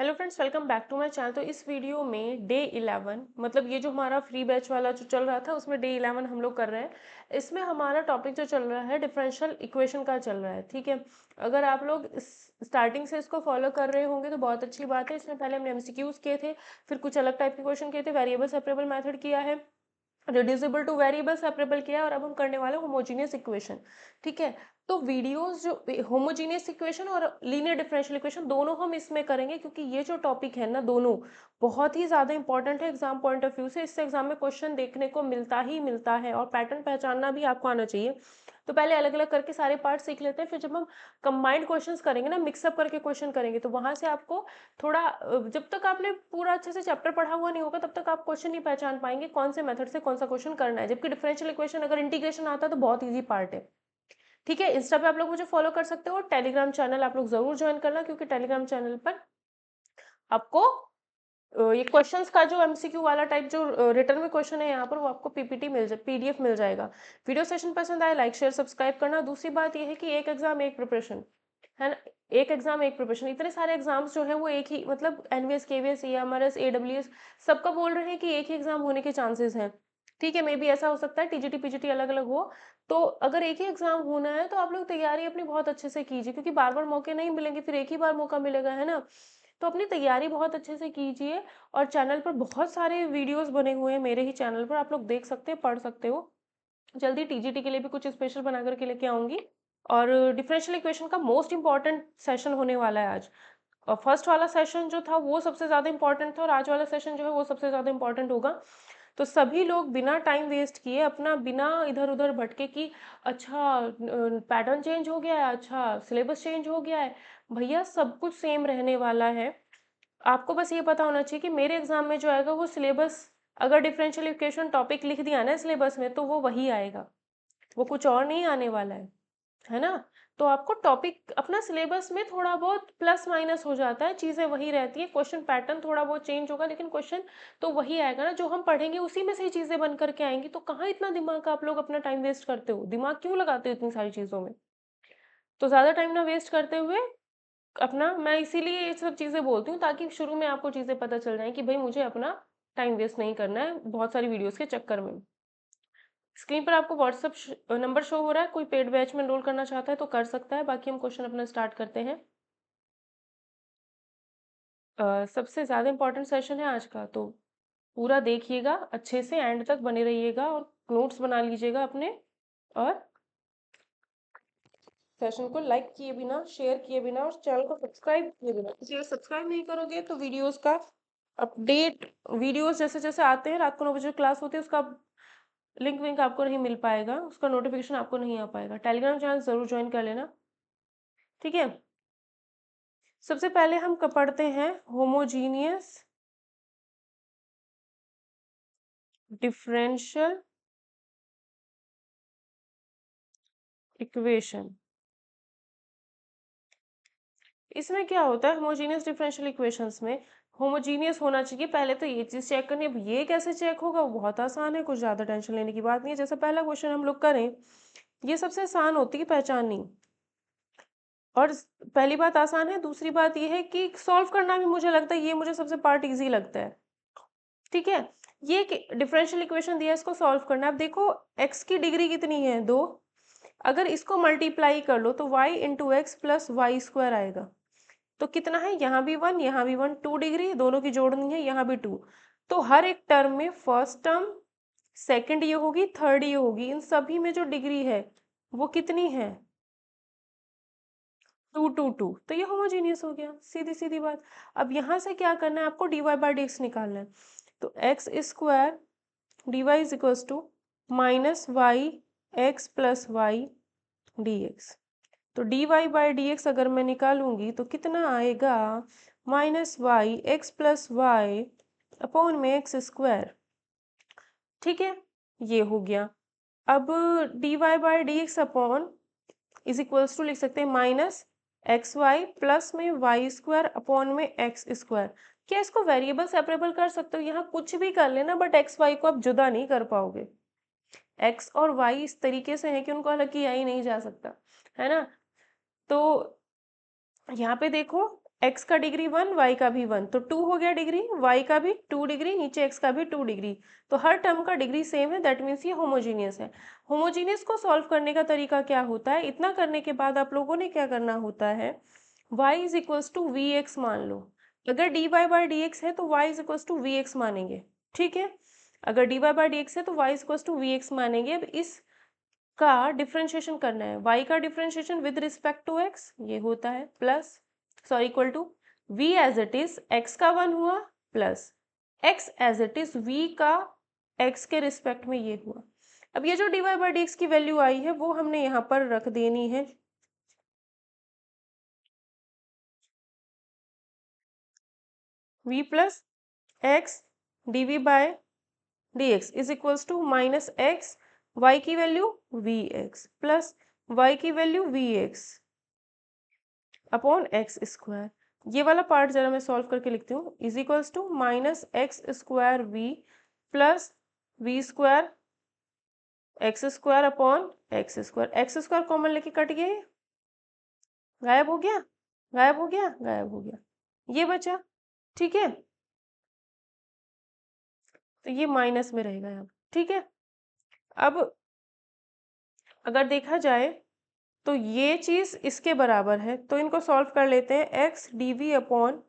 Hello friends, welcome back to my channel. तो इस video में डे 11 मतलब ये जो हमारा फ्री बैच वाला जो चल रहा था उसमें डे 11 हम लोग कर रहे हैं। इसमें हमारा टॉपिक जो चल रहा है डिफरेंशियल इक्वेशन का चल रहा है। ठीक है, अगर आप लोग स्टार्टिंग से इसको फॉलो कर रहे होंगे तो बहुत अच्छी बात है। इसमें पहले हमने एमसीक्यूज किए थे, फिर कुछ अलग टाइप के क्वेश्चन किए थे, वेरिएबल सेपरेबल मेथड किया है, रिड्यूसिबल टू वेरिएबल सेपरेबल किया है, और अब हम करने वाले होमोजीनियस इक्वेशन। ठीक है, तो वीडियोस जो होमोजीनियस इक्वेशन और लीनियर डिफरेंशियल इक्वेशन दोनों हम इसमें करेंगे, क्योंकि ये जो टॉपिक है ना दोनों बहुत ही ज़्यादा इंपॉर्टेंट है एग्जाम पॉइंट ऑफ व्यू से। इससे एग्जाम में क्वेश्चन देखने को मिलता ही मिलता है, और पैटर्न पहचानना भी आपको आना चाहिए। तो पहले अलग अलग करके सारे पार्ट सीख लेते हैं, फिर जब हम कंबाइंड क्वेश्चंस करेंगे ना, मिक्सअप करके क्वेश्चन करेंगे, तो वहां से आपको थोड़ा जब तक आपने पूरा अच्छे से चैप्टर पढ़ा हुआ नहीं होगा तब तक आप क्वेश्चन नहीं पहचान पाएंगे कौन से मेथड से कौन सा क्वेश्चन करना है। जबकि डिफरेंशियल इक्वेशन अगर इंटीग्रेशन आता है तो बहुत ईजी पार्ट है। ठीक है, इंस्टा पे आप लोग मुझे फॉलो कर सकते हो, टेलीग्राम चैनल आप लोग जरूर ज्वाइन करना, क्योंकि टेलीग्राम चैनल पर आपको ये क्वेश्चंस का जो एमसीक्यू वाला टाइप जो रिटर्न में क्वेश्चन है यहाँ पर वो आपको पीपीटी मिल जाए, पीडीएफ मिल जाएगा। वीडियो सेशन पसंद आए लाइक शेयर सब्सक्राइब करना। दूसरी बात ये है कि एक एग्जाम एक प्रिपरेशन है ना, एक एग्जाम एक प्रिपरेशन। इतने सारे एग्जाम्स जो है वो एक ही मतलब एनवीएस केवीएस एएमआरएस एडब्ल्यूएस सबका बोल रहे हैं कि एक ही एग्जाम होने के चांसेस हैं। ठीक है, मे बी ऐसा हो सकता है टीजीटी पीजीटी अलग अलग हो। तो अगर एक ही एग्जाम होना है तो आप लोग तैयारी अपनी बहुत अच्छे से कीजिए, क्योंकि बार बार मौके नहीं मिलेंगे, फिर एक ही बार मौका मिलेगा, है ना। तो अपनी तैयारी बहुत अच्छे से कीजिए। और चैनल पर बहुत सारे वीडियोस बने हुए हैं, मेरे ही चैनल पर आप लोग देख सकते हैं, पढ़ सकते हो। जल्दी टीजीटी के लिए भी कुछ स्पेशल बना करके लेके आऊंगी। और डिफरेंशियल इक्वेशन का मोस्ट इंपॉर्टेंट सेशन होने वाला है आज। और फर्स्ट वाला सेशन जो था वो सबसे ज़्यादा इंपॉर्टेंट था, और आज वाला सेशन जो है वो सबसे ज़्यादा इंपॉर्टेंट होगा। तो सभी लोग बिना टाइम वेस्ट किए, अपना बिना इधर उधर भटके कि अच्छा पैटर्न चेंज हो गया है, अच्छा सिलेबस चेंज हो गया है, भैया सब कुछ सेम रहने वाला है। आपको बस ये पता होना चाहिए कि मेरे एग्जाम में जो आएगा वो सिलेबस, अगर डिफरेंशियल इक्वेशन टॉपिक लिख दिया ना सिलेबस में तो वो वही आएगा, वो कुछ और नहीं आने वाला है ना। तो आपको टॉपिक अपना सिलेबस में थोड़ा बहुत प्लस माइनस हो जाता है, चीजें वही रहती है, क्वेश्चन पैटर्न थोड़ा बहुत चेंज होगा, लेकिन क्वेश्चन तो वही आएगा ना, जो हम पढ़ेंगे उसी में से ही चीजें बन करके आएंगी। तो कहाँ इतना दिमाग आप लोग अपना टाइम वेस्ट करते हो, दिमाग क्यों लगाते हो इतनी सारी चीजों में। तो ज्यादा टाइम ना वेस्ट करते हुए अपना, मैं इसीलिए ये सब चीजें बोलती हूँ ताकि शुरू में आपको चीजें पता चल जाए कि भाई मुझे अपना टाइम वेस्ट नहीं करना है बहुत सारी वीडियोस के चक्कर में। स्क्रीन पर आपको व्हाट्सएप नंबर शो हो रहा है, कोई पेड बैच में एनरोल करना चाहता है तो कर सकता है। बाकी हम क्वेश्चन अपना स्टार्ट करते हैं। सबसे ज़्यादा इंपॉर्टेंट सेशन है आज का, तो पूरा देखिएगा अच्छे से, एंड तक बने रहिएगा और नोट्स बना लीजिएगा अपने। और सेशन को लाइक किए बिना, शेयर किए बिना और चैनल को सब्सक्राइब किए बिना, इसलिए सब्सक्राइब नहीं करोगे तो वीडियोस का अपडेट, वीडियोस जैसे जैसे आते हैं, रात को 9 बजे क्लास होती है, उसका लिंक विंक आपको नहीं मिल पाएगा, उसका नोटिफिकेशन आपको नहीं आ पाएगा। टेलीग्राम चैनल जरूर ज्वाइन कर लेना। ठीक है, सबसे पहले हम पढ़ते हैं होमोजीनियस डिफरेंशियल इक्वेशन। इसमें क्या होता है होमोजीनियस डिफरेंशियल इक्वेशंस में, होमोजीनियस होना चाहिए पहले तो ये चीज चेक करनी है। अब ये कैसे चेक होगा, वो बहुत आसान है, कुछ ज्यादा टेंशन लेने की बात नहीं है। जैसे पहला क्वेश्चन हम लोग करें, ये सबसे आसान होती है पहचाननी। और पहली बात आसान है, दूसरी बात ये है कि सॉल्व करना भी मुझे लगता है ये मुझे सबसे पार्ट इजी लगता है। ठीक है, ये डिफरेंशियल इक्वेशन दिया है, इसको सॉल्व करना है। अब देखो x की डिग्री कितनी है, 2। अगर इसको मल्टीप्लाई कर लो तो y into x plus y square आएगा। तो कितना है, यहाँ भी 1 यहाँ भी 1, 2 डिग्री दोनों की जोड़नी है, यहाँ भी 2। तो हर एक टर्म में फर्स्ट टर्म, सेकंड ये होगी, थर्ड ये होगी, इन सभी में जो डिग्री है वो कितनी है, 2 2 2। तो ये होमोजीनियस हो गया, सीधी सीधी बात। अब यहाँ से क्या करना है आपको, dy बाई डी एक्स निकालना है। तो x square d y is equals to minus y x plus y d x. तो d y by d x अगर मैं निकालूंगी तो कितना आएगा, minus y x plus y upon में एक्स स्क्वायर। ठीक है, ये हो गया। अब d y by d x upon is equals to लिख सकते हैं माइनस एक्स वाई प्लस में वाई स्क्वायर अपॉन में एक्स स्क्वायर। क्या इसको वेरिएबल सेपरेबल कर सकते हो, यहाँ कुछ भी कर लेना, बट एक्स वाई को आप जुदा नहीं कर पाओगे। एक्स और वाई इस तरीके से है कि उनको अलग किया ही नहीं जा सकता, है ना। तो यहाँ पे देखो x का डिग्री 1, y का भी 1, तो 2 हो गया डिग्री, y का भी 2 डिग्री, नीचे x का भी 2 डिग्री, तो हर टर्म का डिग्री सेम है, दैट मीन्स ये होमोजीनियस है। होमोजीनियस को सॉल्व करने का तरीका क्या होता है, इतना करने के बाद आप लोगों ने क्या करना होता है, y is equals to v x मान लो। अगर d y by d x है तो y is equals to v x मानेंगे, ठीक है। अगर d y by d x है तो y is equals to v x मानेंगे। अब इस का डिफरेंशिएशन करना है, y का differentiation with respect to x ये होता है plus sorry equal to v as it is x का 1 हुआ plus x as it is v का x के रिस्पेक्ट में ये हुआ। अब ये जो dy बाई डी एक्स की वैल्यू आई है वो हमने यहाँ पर रख देनी है, v plus x d v by d x is equals to minus x, y की value v x plus y की value v x upon x square. ये वाला पार्ट जरा मैं सॉल्व करके लिखती हूँ, is equals to minus x square v plus v square x square upon x square common लेके कट गया, ये गायब हो गया, गायब हो गया, गायब हो गया, ये बचा, ठीक है। तो ये माइनस में रहेगा यहाँ, ठीक है। अब अगर देखा जाए तो ये चीज इसके बराबर है, तो इनको सॉल्व कर लेते हैं। X d v upon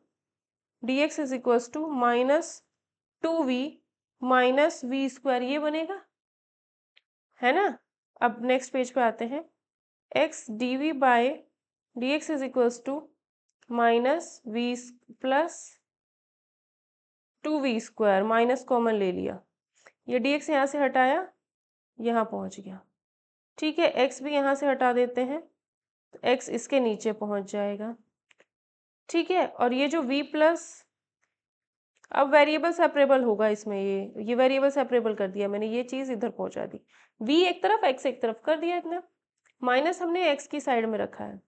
d x is equals to minus 2v minus v square, ये बनेगा, है ना। अब नेक्स्ट पेज पे आते हैं, x d v by d x is equals to minus v plus 2v square, minus common ले लिया, ये dx यहाँ से हटाया, यहाँ पहुँच गया, ठीक है। x भी यहाँ से हटा देते हैं तो x इसके नीचे पहुँच जाएगा, ठीक है। और ये जो v प्लस, अब वेरिएबल सेपरेबल होगा इसमें, ये वेरिएबल सेपरेबल कर दिया मैंने, ये चीज़ इधर पहुँचा दी, v एक तरफ x एक तरफ कर दिया, इतना माइनस हमने x की साइड में रखा है,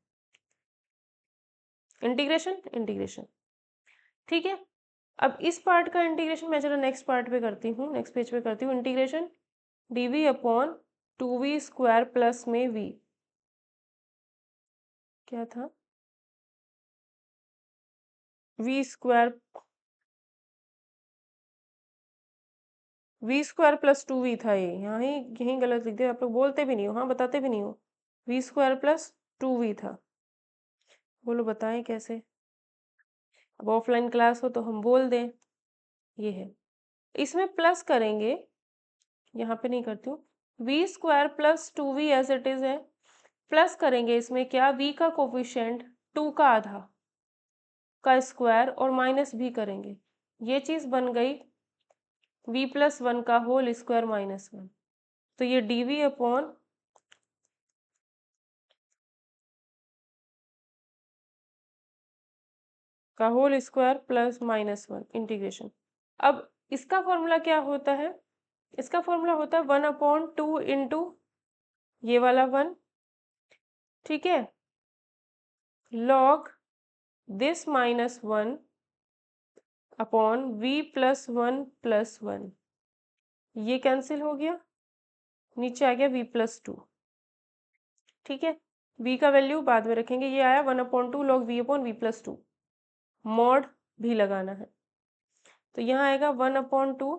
इंटीग्रेशन इंटीग्रेशन, ठीक है। अब इस पार्ट का इंटीग्रेशन मैं जरा नेक्स्ट पार्ट पे करती हूँ, नेक्स्ट पेज पे करती हूँ, integration d v upon 2v square plus में v, क्या था v square, v square plus 2v था, ये यहाँ ही यहीं गलत लिख दिया, आप लोग बोलते भी नहीं हो, हाँ बताते भी नहीं हो, v स्क्वायर प्लस 2v था, बोलो बताएं कैसे। अब ऑफलाइन क्लास हो तो हम बोल दें, ये है, इसमें प्लस करेंगे, यहाँ पे नहीं करती हूँ, v square plus 2v as it is है, प्लस करेंगे इसमें क्या, v का कोफिशिएंट 2 का आधा का स्क्वायर और माइनस भी करेंगे, ये चीज़ बन गई v प्लस 1 का होल स्क्वायर माइनस 1, तो ये डी वी अपॉन का whole square plus minus 1 integration. अब इसका फॉर्मूला क्या होता है, इसका फॉर्मूला होता है 1/2 इंटू ये वाला 1, ठीक है, log this minus 1 upon v plus 1 plus 1, ये कैंसिल हो गया, नीचे आ गया v प्लस 2, ठीक है। v का वैल्यू बाद में रखेंगे, ये आया 1/2 log v upon v plus 2, mod भी लगाना है, तो यहाँ आएगा 1/2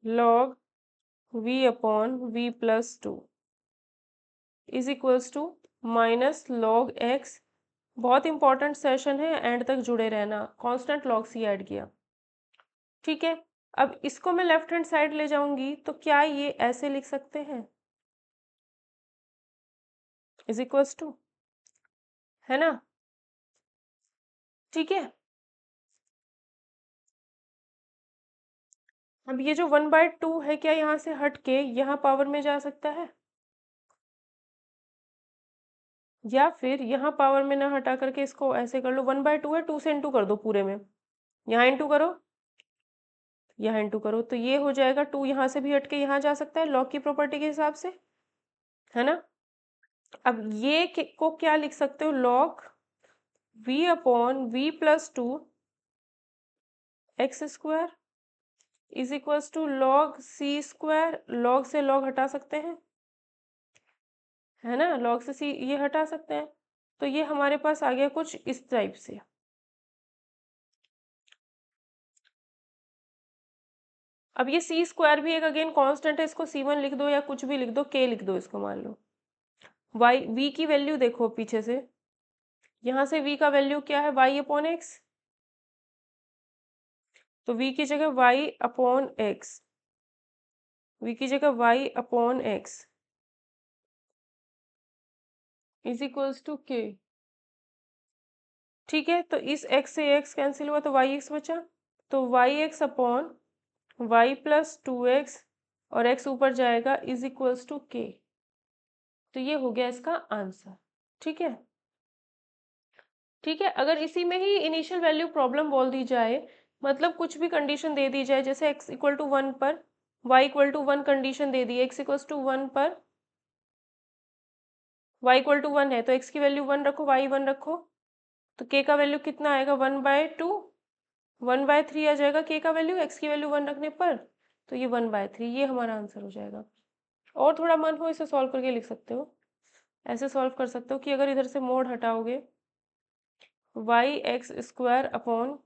log v upon v plus 2 is equals to minus log x, बहुत इंपॉर्टेंट सेशन है, एंड तक जुड़े रहना, कांस्टेंट लॉग सी ऐड किया, ठीक है। अब इसको मैं लेफ्ट हैंड साइड ले जाऊंगी तो क्या ये ऐसे लिख सकते हैं, इज इक्वल्स टू, है ना, ठीक है। अब ये जो 1/2 है, क्या यहाँ से हट के यहाँ पावर में जा सकता है, या फिर यहाँ पावर में ना हटा करके इसको ऐसे कर लो, 1/2 है, 2 से इंटू कर दो पूरे में, यहाँ इंटू करो, यहाँ इंटू करो, तो ये हो जाएगा 2, यहाँ से भी हट के यहाँ जा सकता है लॉग की प्रॉपर्टी के हिसाब से, है ना। अब ये को क्या लिख सकते हो, log v upon v plus 2 x square is equals to log c square, log से लॉग हटा सकते हैं, है ना, लॉग से सी ये हटा सकते हैं, तो ये हमारे पास आ गया कुछ इस टाइप से। अब ये सी स्क्वायर भी एक अगेन कांस्टेंट है, इसको C1 लिख दो या कुछ भी लिख दो, K लिख दो इसको, मान लो। वाई वी की वैल्यू देखो पीछे से, यहाँ से वी का वैल्यू क्या है, वाई अपॉन एक्स। तो वी की जगह वाई अपॉन एक्स, वी की जगह y upon x is equals to k. ठीक है, तो इस x से x कैंसिल हुआ तो वाई एक्स बचा। तो y x upon y plus 2x और x ऊपर जाएगा इज इक्वल्स टू के। तो ये हो गया इसका आंसर। ठीक है, ठीक है। अगर इसी में ही इनिशियल वैल्यू प्रॉब्लम बोल दी जाए, मतलब कुछ भी कंडीशन दे दी जाए, जैसे x इक्वल टू 1 पर y इक्वल टू 1 कंडीशन दे दी, x इक्वल टू 1 पर y इक्वल टू 1 है, तो x की वैल्यू 1 रखो, y 1 रखो, तो k का वैल्यू कितना आएगा, 1/2, 1/3 आ जाएगा k का वैल्यू, x की वैल्यू 1 रखने पर, तो ये 1/3, ये हमारा आंसर हो जाएगा। और थोड़ा मन हो इसे सॉल्व करके लिख सकते हो, ऐसे सॉल्व कर सकते हो कि अगर इधर से मोड हटाओगे, y x square upon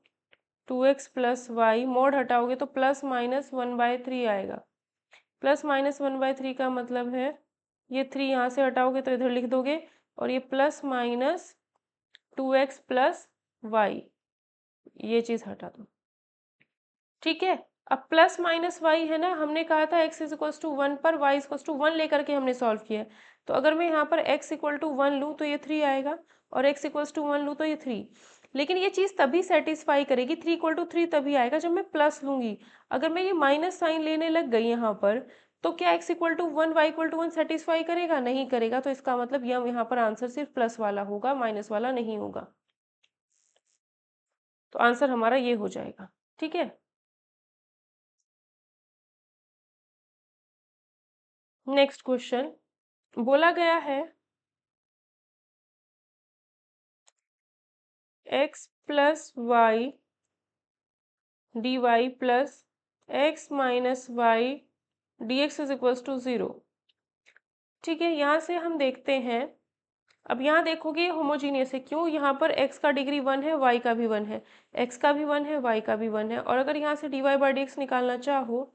2x plus y, mod हटाओगे तो प्लस माइनस 1/3 आएगा। प्लस माइनस 1/3 का मतलब है, ये 3 यहाँ से हटाओगे तो इधर लिख दोगे, और ये plus minus 2x plus Y, ये चीज़ हटा दो। ठीक है, अब प्लस माइनस वाई है ना, हमने कहा था x इज इक्वल टू 1 पर y इज इक्वल टू 1 लेकर के हमने सॉल्व किया है। तो अगर मैं यहाँ पर x इक्वल टू 1 लूँ तो ये 3 आएगा, और x इक्वल टू 1 लूँ तो ये 3। लेकिन ये चीज़ तभी सेटिस्फाई करेगी, 3 इक्वल टू 3 तभी आएगा जब मैं प्लस लूँगी। अगर मैं ये माइनस साइन लेने लग गई यहाँ पर, तो क्या x equal to 1 y equal to 1 satisfy करेगा, नहीं करेगा। तो इसका मतलब ये यहाँ पर आंसर सिर्फ प्लस वाला होगा, माइनस वाला नहीं होगा। तो आंसर हमारा ये हो जाएगा। ठीक है, नेक्स्ट क्वेश्चन बोला गया है x plus y d y plus x minus y d x is equals to 0। ठीक है, यहाँ से हम देखते हैं, अब यहाँ देखोगे ये होमोजीनियस है, क्यों, यहाँ पर x का डिग्री 1 है, y का भी 1 है, x का भी 1 है, y का भी 1 है। और अगर यहाँ से d y by d x निकालना चाहो,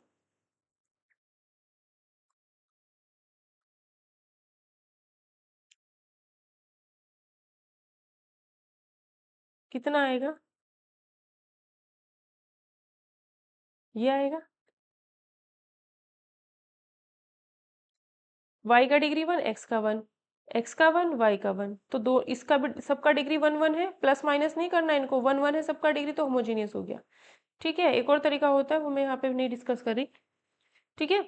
कितना आएगा, ये आएगा, y का डिग्री 1, x का 1, x का 1, y का 1, तो दो इसका भी सबका डिग्री 1 1 है, प्लस माइनस नहीं करना इनको, 1 1 है सबका डिग्री, तो होमोजीनियस हो गया। ठीक है, एक और तरीका होता है वो मैं यहाँ पे नहीं डिस्कस कर रही। ठीक है,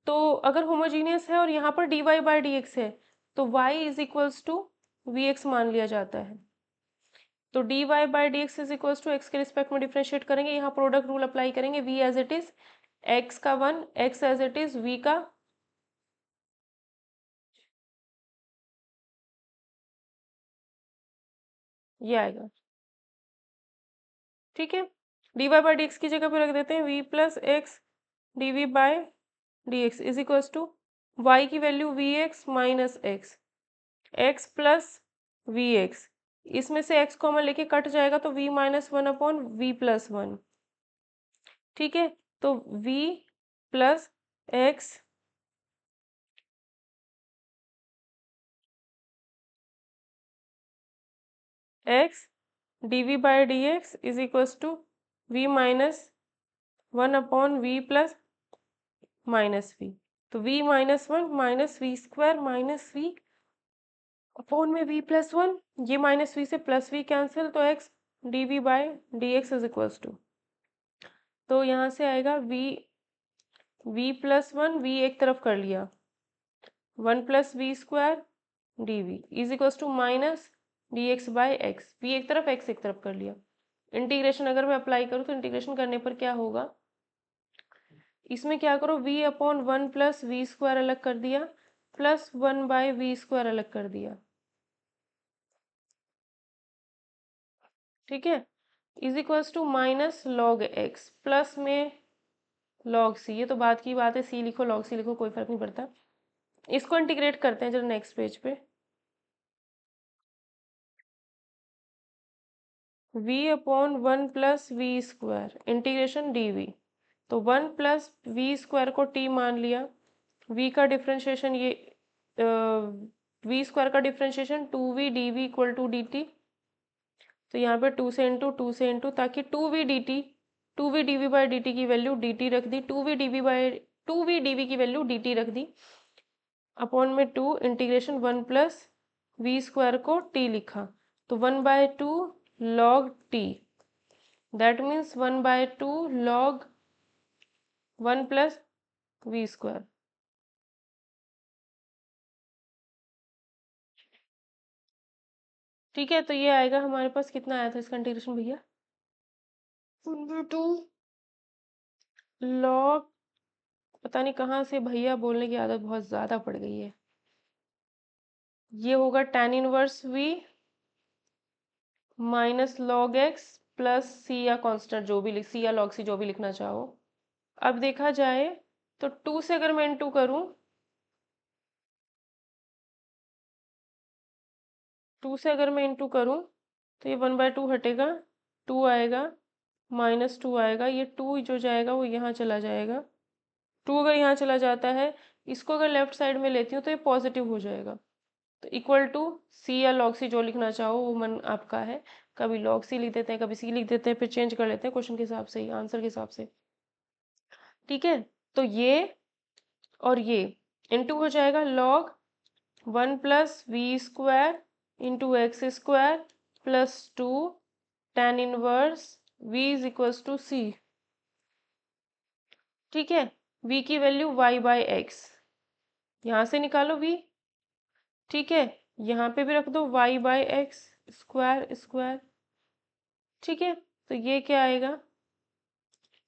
तो अगर होमोजीनियस है और यहाँ पर d y by d x है, तो y is equals to v x मान लिया जाता है। तो d y by d x is equals to x के रिस्पेक्ट में डिफ्रेंशिएट करेंगे, यहाँ प्रोडक्ट रूल अप्लाई करेंगे, v as it is x का 1, x as it is v का, ये आएगा। ठीक है, d y by d x की जगह पे रख देते हैं v plus x d v by d x is equals to y की value v x minus x, x plus v x, इसमें से x कॉमन लेके कट जाएगा तो v minus 1 upon v plus 1। ठीक है, तो v plus x x d v by d x is equals to v minus 1 upon v plus minus v. तो v minus 1 minus v square minus v upon में v plus 1, ये minus v से plus v cancel, तो x d v by d x is equals to, तो यहाँ से आएगा v plus 1, v एक तरफ कर लिया, 1 plus v square d v is equals to minus d x by x, v एक तरफ एक्स एक तरफ कर लिया। इंटीग्रेशन अगर मैं अप्लाई करूँ तो इंटीग्रेशन करने पर क्या होगा, इसमें क्या करो, v upon 1 plus v square अलग कर दिया, प्लस 1 बाई वी स्क्वायर अलग कर दिया। ठीक है, is equals to minus log x plus में लॉग सी, ये तो बात की बात है, सी लिखो लॉग सी लिखो कोई फर्क नहीं पड़ता। इसको इंटीग्रेट करते हैं जरा नेक्स्ट पेज पे, v upon 1 plus v square integration dv। तो 1 प्लस वी स्क्वायर को t मान लिया, v का डिफ्रेंशिएशन ये वी स्क्वायर का differentiation 2v dv equal to dt। तो यहाँ पे 2 से इंटू ताकि 2v dt 2v dv by dt की वैल्यू dt रख दी, 2v dv की वैल्यू dt रख दी अपॉन में 2 इंटीग्रेशन 1 प्लस वी स्क्वायर को t लिखा। तो 1/2 log t, that means 1/2 log 1 plus v square. ठीक है, तो ये आएगा हमारे पास, कितना आया था इसका इंटीग्रेशन भैया? 1/2 log, पता नहीं कहाँ से भैया बोलने की आदत बहुत ज्यादा पड़ गई है। ये होगा tan inverse v minus log x plus c या कांस्टेंट जो भी c या log c जो भी लिखना चाहो। अब देखा जाए तो 2 से अगर मैं इंटू करूं, 2 से अगर मैं इंटू करूं तो ये 1/2 हटेगा, 2 आएगा, माइनस 2 आएगा, ये 2 जो जाएगा वो यहाँ चला जाएगा। 2 अगर यहाँ चला जाता है, इसको अगर लेफ्ट साइड में लेती हूँ तो ये पॉजिटिव हो जाएगा। तो इक्वल टू सी या लॉग सी जो लिखना चाहो वो मन आपका है। कभी लॉग सी लिख देते हैं, कभी सी लिख देते हैं, फिर चेंज कर लेते हैं क्वेश्चन के हिसाब से ही, आंसर के हिसाब से। ठीक है, तो ये और ये इंटू हो जाएगा log 1 plus v square into x square plus 2 tan inverse v is equals to c. ठीक है, v की वैल्यू y बाई एक्स, यहाँ से निकालो v। ठीक है, यहाँ पे भी रख दो y by x square square. ठीक है, तो ये क्या आएगा,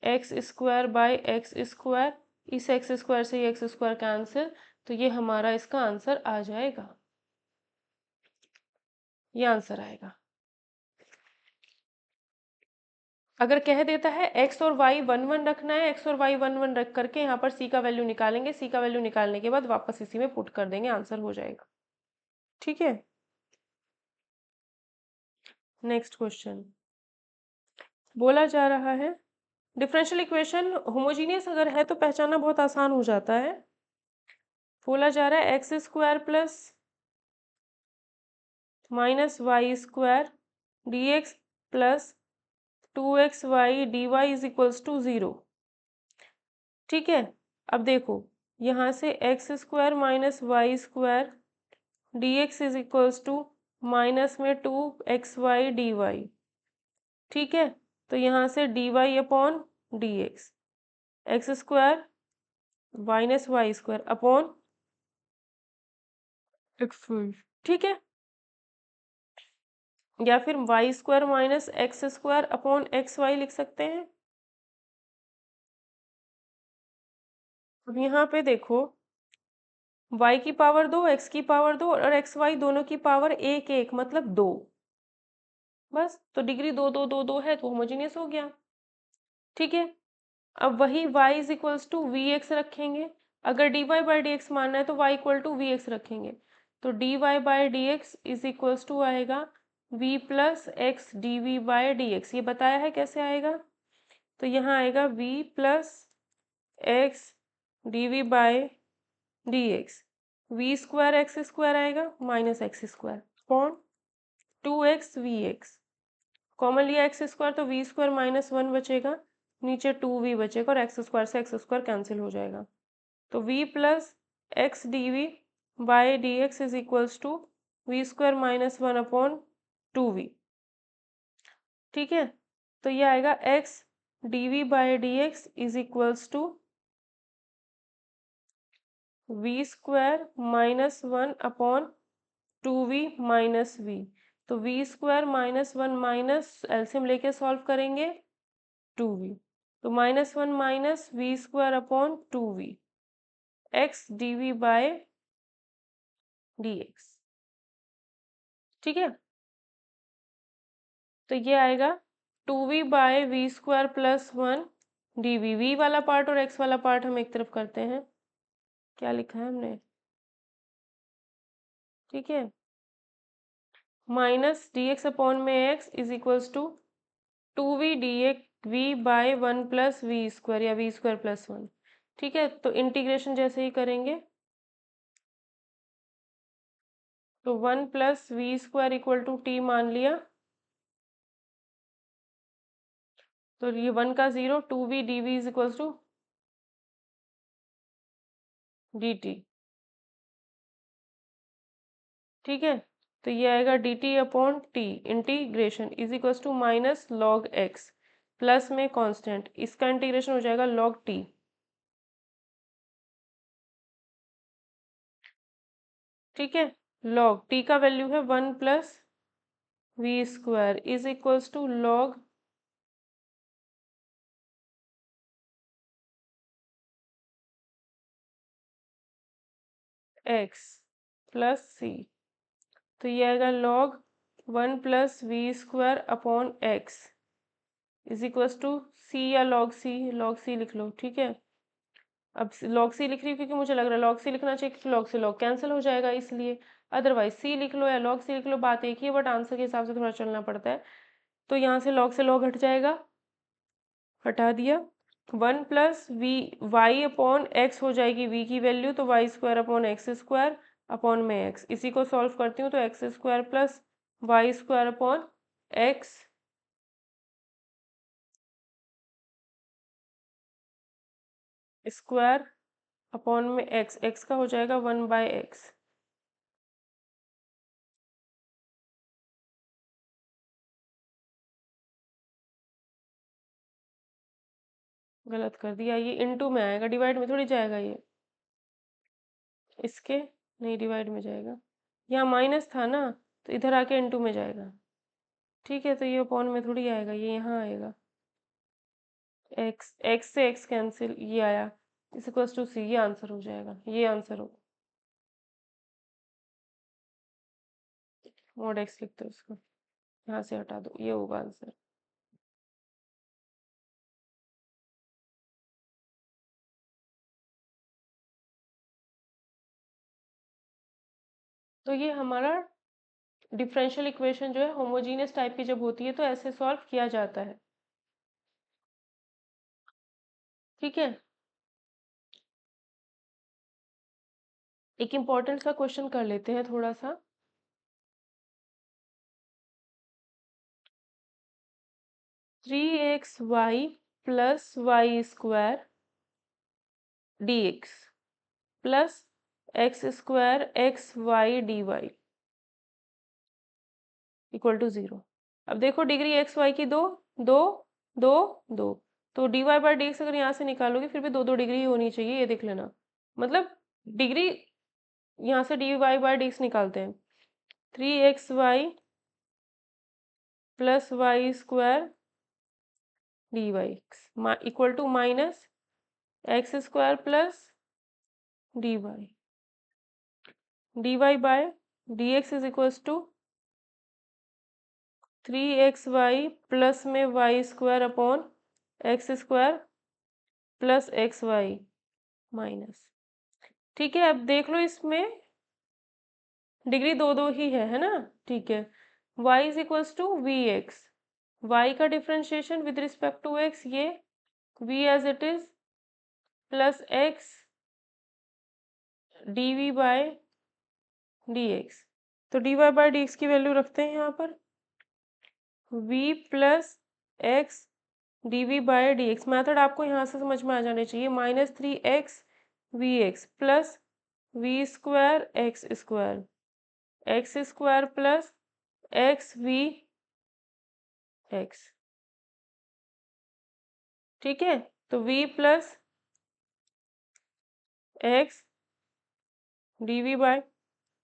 x square by x square, इस एक्स स्क्वायर से ये एक्स स्क्वायर कैंसिल, तो ये हमारा इसका आंसर आ जाएगा, ये आंसर आएगा। अगर कह देता है x और y 1 1 रखना है, x और y 1 1 रख करके यहाँ पर c का वैल्यू निकालेंगे, c का वैल्यू निकालने के बाद वापस इसी में पुट कर देंगे, आंसर हो जाएगा। ठीक है, नेक्स्ट क्वेश्चन बोला जा रहा है डिफरेंशियल इक्वेशन होमोजीनियस अगर है तो पहचानना बहुत आसान हो जाता है। बोला जा रहा है x square plus minus y square d x plus 2xy dy is equals to 0। ठीक है, अब देखो यहाँ से x square minus y square d x is equals to minus में 2xy dy। ठीक है, तो यहाँ से dy upon d x square minus y square upon x y. ठीक है, या फिर y square minus x square upon x y लिख सकते हैं। अब यहाँ पे देखो y की पावर 2, x की पावर 2 और एक्स वाई दोनों की पावर 1 1 मतलब 2। बस, तो डिग्री 2 2 2 2 है तो होमोजेनियस हो गया। ठीक है, अब वही y is equals to v x रखेंगे, अगर dy बाई डी एक्स मानना है तो y equal to v x रखेंगे, तो dy by d x is equals to आएगा v plus x d v by d x. ये बताया है कैसे आएगा, तो यहाँ आएगा v plus x d v by d x, v square x square आएगा minus x square upon 2x v x, common लिया एक्स स्क्वायर तो वी स्क्वायर माइनस 1 बचेगा, नीचे 2v बचेगा और एक्स स्क्वायर से एक्स स्क्वायर कैंसिल हो जाएगा। तो v plus x d v by d x is equals to v square minus 1 upon 2v। ठीक है, तो ये आएगा x d v by d x is equals to v square minus 1 upon 2v minus v. तो v square minus 1 minus LCM लेके solve करेंगे 2v, तो minus 1 minus v square upon 2v x d v by d x. ठीक है, तो ये आएगा 2v by v square plus 1 d v, v वाला पार्ट और एक्स वाला पार्ट हम एक तरफ करते हैं, क्या लिखा है हमने। ठीक है, माइनस डी एक्स अपॉन में x is equals to 2v d x v by 1 + v² या v²+1। ठीक है, तो इंटीग्रेशन जैसे ही करेंगे तो 1 + v² = t मान लिया, तो ये 1 का 0, 2v dv is equals to dt। ठीक है, तो ये आएगा dt upon t integration is equals to minus log x plus में कांस्टेंट, इसका इंटीग्रेशन हो जाएगा लॉग टी। ठीक है, लॉग टी का वैल्यू है 1 + v² is equals to log x plus c. तो ये आएगा log 1 + v² upon x is equals to c या लॉग सी लिख लो। ठीक है, अब लॉग सी लिख रही हूँ क्योंकि मुझे लग रहा है लॉग सी लिखना चाहिए क्योंकि लॉग से लॉग कैंसिल हो जाएगा इसलिए, अदरवाइज सी लिख लो या लॉग सी लिख लो, बात एक ही है, बट आंसर के हिसाब से थोड़ा चलना पड़ता है। तो यहाँ से लॉग हट जाएगा, हटा दिया। 1 + v y अपॉन एक्स हो जाएगी v की वैल्यू, तो y² अपॉन x² अपॉन में x, इसी को सॉल्व करती हूँ तो x² plus y² upon x square upon में x का हो जाएगा 1/x। गलत कर दिया, ये इनटू में आएगा, डिवाइड में थोड़ी जाएगा ये, इसके नहीं डिवाइड में जाएगा, यहाँ माइनस था ना तो इधर आके इनटू में जाएगा। ठीक है, तो ये अपॉन में थोड़ी आएगा, ये यहाँ आएगा, एक्स से एक्स कैंसिल, ये आया इस इक्वल्स टू सी, ये आंसर हो जाएगा, ये आंसर हो। मॉड एक्स लिख दो इसको, यहाँ से हटा दो, ये होगा आंसर। तो ये हमारा डिफरेंशियल इक्वेशन जो है होमोजीनियस टाइप की जब होती है तो ऐसे सॉल्व किया जाता है। ठीक है, एक इम्पोर्टेंट सा क्वेश्चन कर लेते हैं थोड़ा सा। 3xy plus y² dx plus x² xy dy equal to 0। अब देखो डिग्री एक्स वाई की दो दो दो दो, तो d y by d x अगर यहाँ से निकालोगे फिर भी दो दो डिग्री ही होनी चाहिए, ये देख लेना। मतलब डिग्री यहाँ से d y by d x निकालते हैं, 3xy plus y² d y equal to minus x² plus d y, d y by d x is equals to 3xy plus में y² upon x² plus xy minus. ठीक है, अब देख लो इसमें degree दो दो ही है ना। ठीक है, y is equals to v x, y का differentiation with respect to x ये v as it is plus x dv by dx। तो dy बाय dx की वैल्यू रखते हैं यहाँ पर v plus x dv by dx। Method आपको यहाँ से समझ में आ जाने चाहिए, -3x vx plus v² x² plus x v x. ठीक है, तो v plus x dv by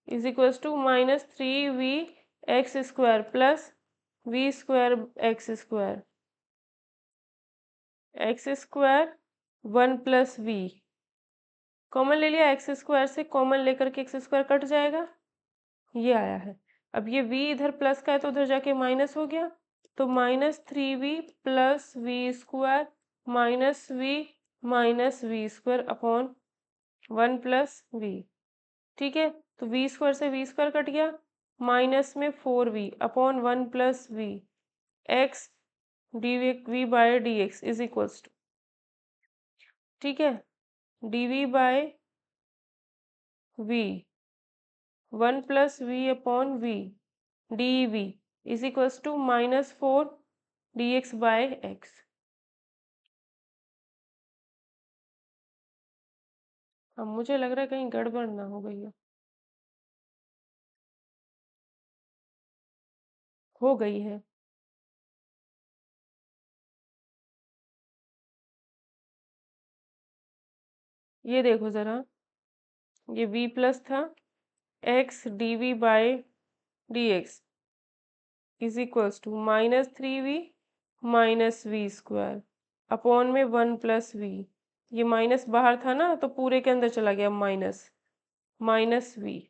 is equals to -3v(x² plus v² x², 1 plus v, common ले लिया, x² से कॉमन लेकर के x² कट जाएगा, ये आया है। अब ये v इधर प्लस का है तो उधर जाके माइनस हो गया, तो -3v plus v² minus v² upon 1 plus v। ठीक है, तो v² से v² कट गया, माइनस में 4v upon 1 plus v x d v by d x is equals to, ठीक है, dv by v 1 plus v upon v d v is equals to -4 dx by x. अब मुझे लग रहा है कहीं गड़बड़ ना हो गई है। हो गई है। ये देखो जरा, ये v प्लस था, x dv by d x is equals to -3v minus v square upon में 1 प्लस वी। ये माइनस बाहर था ना तो पूरे के अंदर चला गया माइनस, माइनस वी,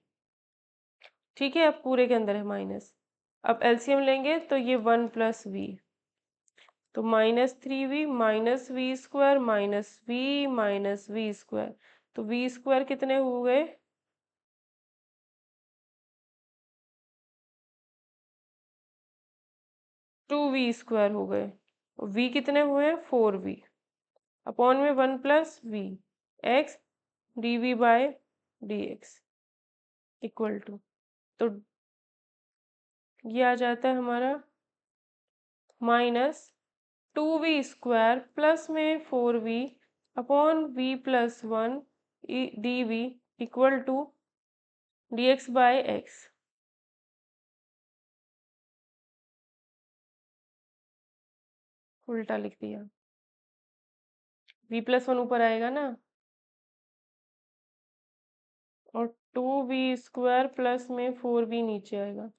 ठीक है, अब पूरे के अंदर है माइनस। अब एलसीएम लेंगे तो ये 1 प्लस वी, तो -3v minus v square minus v square, तो वी स्क्वायर कितने हो गए, 2v स्क्वायर हो गए। v कितने हुए, 4v अपॉन में 1 plus v x dv by d x equal to, तो ये आ जाता है हमारा -2v स्क्वायर प्लस में 4v upon v plus 1 dv equal to dx by x. उल्टा लिख दिया, v प्लस 1 ऊपर आएगा ना, और 2v स्क्वायर प्लस में 4v नीचे आएगा,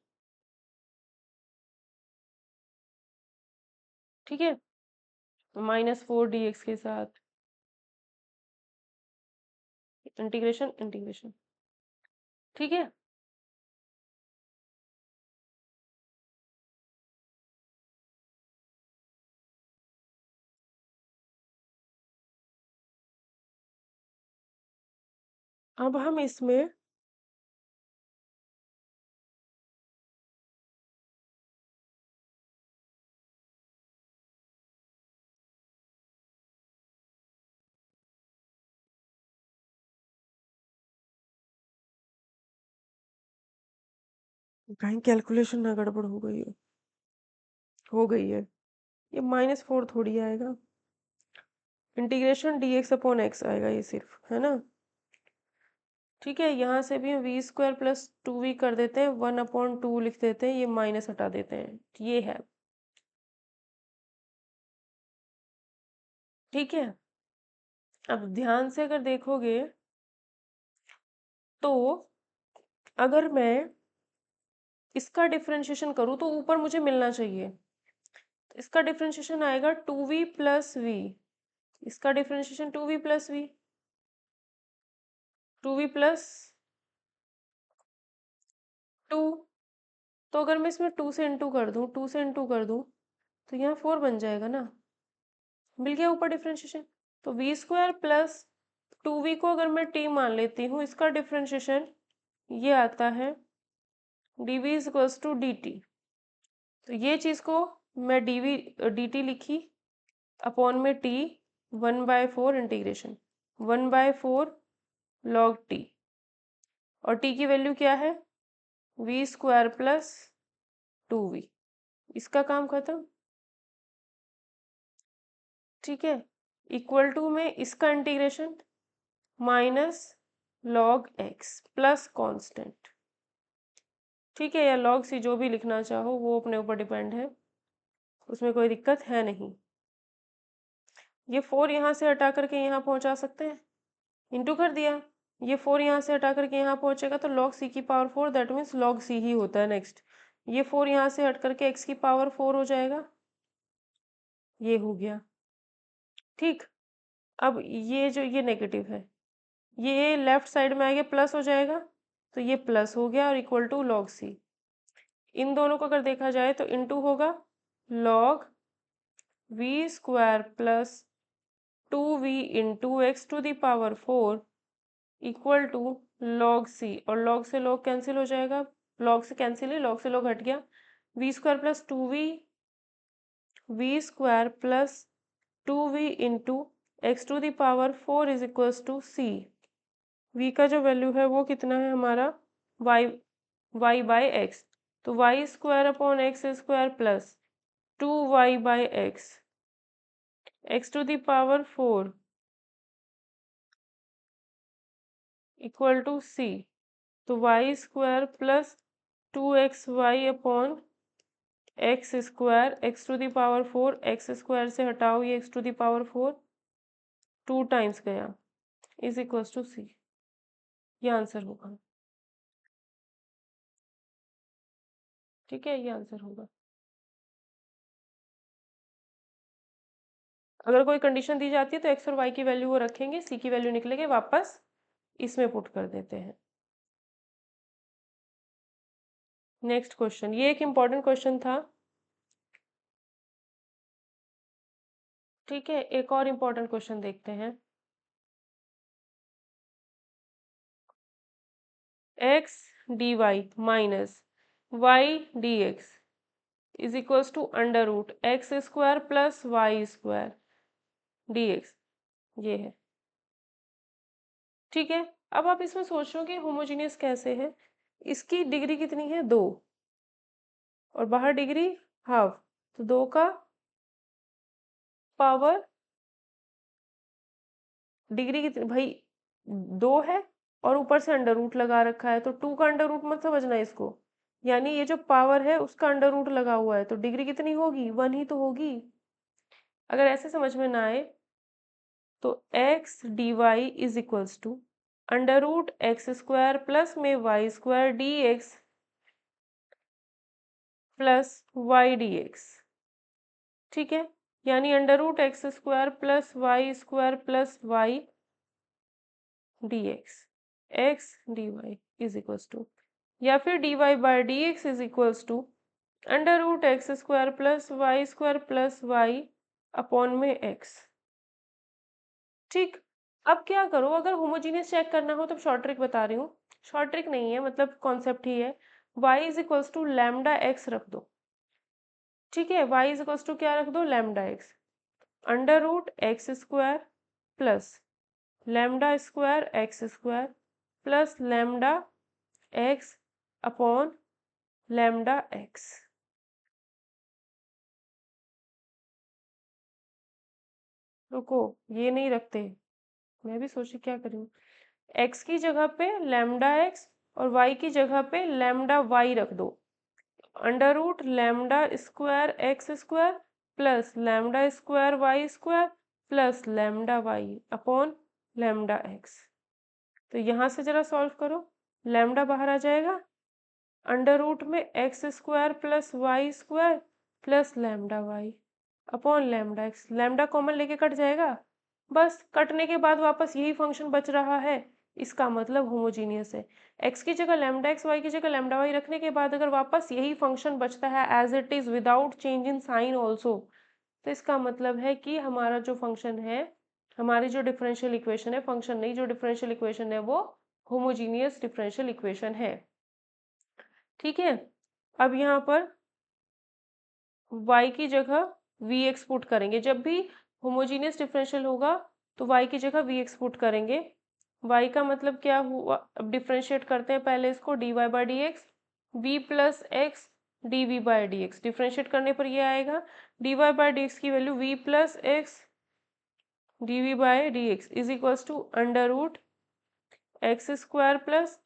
ठीक है, -4 dx के साथ इंटीग्रेशन इंटीग्रेशन, ठीक है। अब हम इसमें कहीं कैलकुलेशन ना गड़बड़ हो गई है, ये -4 थोड़ी आएगा, इंटीग्रेशन dx अपॉन एक्स आएगा ये सिर्फ, है ना, ठीक है। यहाँ से भी हम वी स्क्वायर प्लस 2v कर देते हैं, 1/2 लिख देते हैं, ये माइनस हटा देते हैं, ये है, ठीक है। अब ध्यान से अगर देखोगे तो अगर मैं इसका डिफरेंशिएशन करूँ तो ऊपर मुझे मिलना चाहिए, तो इसका डिफरेंशिएशन आएगा 2v प्लस वी, इसका differentiation 2v plus v, 2v plus 2, तो अगर मैं इसमें 2 से इंटू कर दूँ, 2 से इंटू कर दूँ तो यहाँ 4 बन जाएगा ना, मिल गया ऊपर डिफरेंशिएशन। तो वी स्क्वायर प्लस 2v को अगर मैं t मान लेती हूँ, इसका डिफरेंशिएशन ये आता है dv is equals to dt, तो ये चीज़ को मैं dv dt लिखी अपॉन में t 1/4 इंटीग्रेशन 1/4 log t, और t की वैल्यू क्या है, v स्क्वायर प्लस 2v, इसका काम खत्म, ठीक है, इक्वल टू में इसका integration minus log x plus constant, ठीक है, या log c जो भी लिखना चाहो वो अपने ऊपर डिपेंड है, उसमें कोई दिक्कत है नहीं। ये 4 यहाँ से हटा करके यहाँ पहुँचा सकते हैं, इंटू कर दिया, ये 4 यहाँ से हटा करके यहाँ पहुँचेगा तो log c की power 4, that means log c ही होता है नेक्स्ट, ये 4 यहाँ से हट करके x की पावर 4 हो जाएगा, ये हो गया, ठीक। अब ये जो ये नेगेटिव है, ये लेफ्ट साइड में आएगा प्लस हो जाएगा, तो ये प्लस हो गया और इक्वल टू log c, इन दोनों को अगर देखा जाए तो इंटू होगा log v square plus 2v into x to the power 4 equal to log c, और log से log कैंसिल हो जाएगा, लॉग से कैंसिल है, लॉग से लॉग हट गया, V square plus 2v, V square plus 2v into x to the power 4 is equals to C. v का जो वैल्यू है वो कितना है हमारा, y बाई एक्स, तो y square upon x square plus 2y by x to the power 4 equal to c. तो y square plus 2xy upon x square, x to the power 4, x square से हटाओ ये x to the power 4, 2 times गया, is equal to c. ये answer होगा। ठीक है, ये आंसर होगा। अगर कोई कंडीशन दी जाती है तो एक्स और वाई की वैल्यू वो रखेंगे, सी की वैल्यू निकलेगी, वापस इसमें पुट कर देते हैं। नेक्स्ट क्वेश्चन, ये एक इम्पॉर्टेंट क्वेश्चन था। ठीक है, एक और इम्पॉर्टेंट क्वेश्चन देखते हैं। X d y minus y d x is equals to under root x square plus y square d x, ये है। ठीक है, अब आप इसमें सोच रहे हो कि होमोजीनियस कैसे है। इसकी डिग्री कितनी है, 2, और बाहर डिग्री हाफ, तो 2 का पावर, डिग्री कितनी भाई, 2 है और ऊपर से अंडर रूट लगा रखा है, तो 2 का अंडर रूट मत समझना इसको, यानी ये जो पावर है उसका अंडर रूट लगा हुआ है, तो डिग्री कितनी होगी, 1 ही तो होगी। अगर ऐसे समझ में ना आए तो x d y is equals to under root x square plus में y square d x plus y d x. ठीक है, यानी under root x square plus y square plus y d x d y is equals to, या फिर d y by d x is equals to under root x square plus y upon में x. ठीक, अब क्या करो, अगर homogeneous check करना हो तो शॉर्ट ट्रिक बता रही हूँ, शॉर्ट ट्रिक नहीं है, मतलब कॉन्सेप्ट ही है। y is equals to lambda x रख दो। ठीक है, y इज इक्वल्स टू क्या रख दो, lambda x, under root x square plus lambda square x square plus lambda x upon lambda x. रुको, ये नहीं रखते, मैं भी सोची क्या करूँ। x की जगह पे लैम्डा एक्स और y की जगह पे लैम्डा वाई रख दो, under root lambda square x square plus lambda square y square plus lambda y upon lambda x. तो यहाँ से जरा सॉल्व करो, लैम्डा बाहर आ जाएगा, अंडर रूट में x square plus y square plus lambda y upon lambda x, lambda common लेके कट जाएगा, बस कटने के बाद वापस यही फंक्शन बच रहा है, इसका मतलब होमोजीनियस है। एक्स की जगह लैम्डा एक्स, वाई की जगह लैम्डा वाई रखने के बाद अगर वापस यही फंक्शन बचता है as it is without change in sign also, तो इसका मतलब है कि हमारा जो फंक्शन है, हमारी जो डिफरेंशियल इक्वेशन है, फंक्शन नहीं, जो डिफरेंशियल इक्वेशन है वो होमोजीनियस डिफरेंशियल इक्वेशन है। ठीक है, अब यहाँ पर y की जगह वी एक्स पुट करेंगे, जब भी होमोजीनियस डिफरेंशियल होगा तो y की जगह वी एक्स पुट करेंगे। y का मतलब क्या हुआ, अब डिफरेंशिएट करते हैं पहले इसको, d y by d x v plus x d v by d x, differentiate करने पर ये आएगा, d y by d x की value v plus x d v by d x is equals to under root x square plus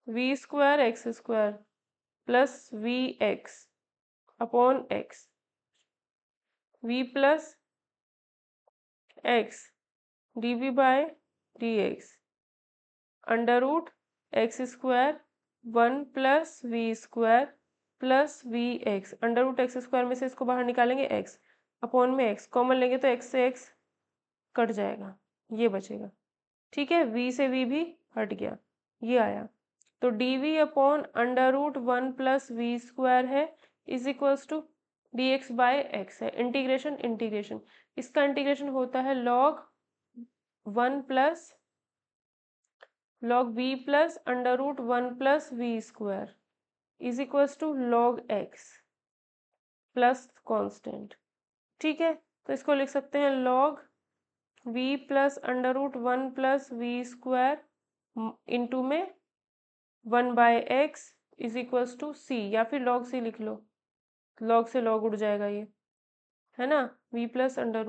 v square x square plus v x upon x, v plus x d v by d x under root x square 1 plus v square plus v x, under root x square में से इसको बाहर निकालेंगे x upon में x common लेंगे तो x से x cut जाएगा, ये बचेगा। ठीक है, वी से वी भी हट गया, ये आया, तो d v upon under root 1 plus v square है is equals to d x by x है, इंटीग्रेशन इंटीग्रेशन, इसका इंटीग्रेशन होता है log 1 plus log v plus under root 1 plus v square is equals to log x plus constant. ठीक है, तो इसको लिख सकते हैं log v plus under root 1 plus v square into में 1/x is equals to c, या फिर log c लिख लो, log से log उड़ जाएगा ये, है ना। v plus under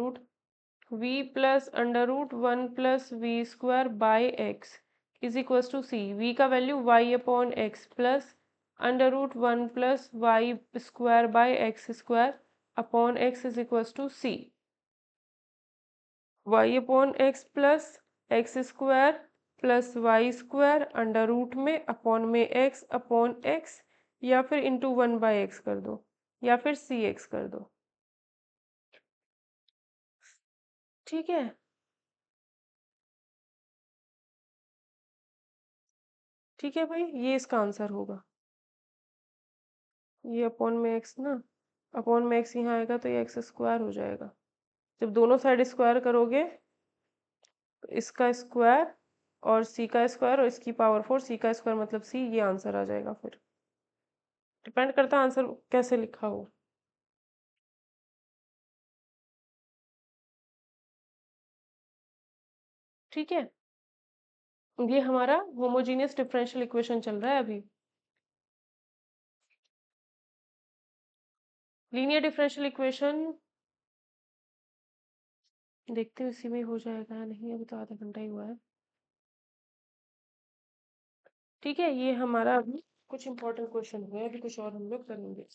root 1 plus v square by x is equals to C. v का value y upon x plus under root 1 plus y square by x square upon x is equals to c. y upon x plus x square plus y square under root में upon में x upon x, या फिर into 1/x कर दो, या फिर सी x कर दो। ठीक है, ठीक है भाई, ये इसका आंसर होगा। ये अपॉन में एक्स ना, अपॉन में एक्स यहाँ आएगा तो ये एक्स स्क्वायर हो जाएगा। जब दोनों साइड स्क्वायर करोगे तो इसका स्क्वायर और सी का स्क्वायर और इसकी पावर 4, सी का स्क्वायर मतलब सी, ये आंसर आ जाएगा। फिर डिपेंड करता है आंसर कैसे लिखा हो। ठीक है, ये हमारा होमोजीनियस डिफरेंशियल इक्वेशन चल रहा है अभी। लीनियर डिफरेंशियल इक्वेशन देखते हैं इसी में हो जाएगा या नहीं, अभी तो आधा घंटा ही हुआ है। ठीक है, ये हमारा अभी कुछ इंपॉर्टेंट क्वेश्चन हुए, अभी कुछ और हम लोग करेंगे।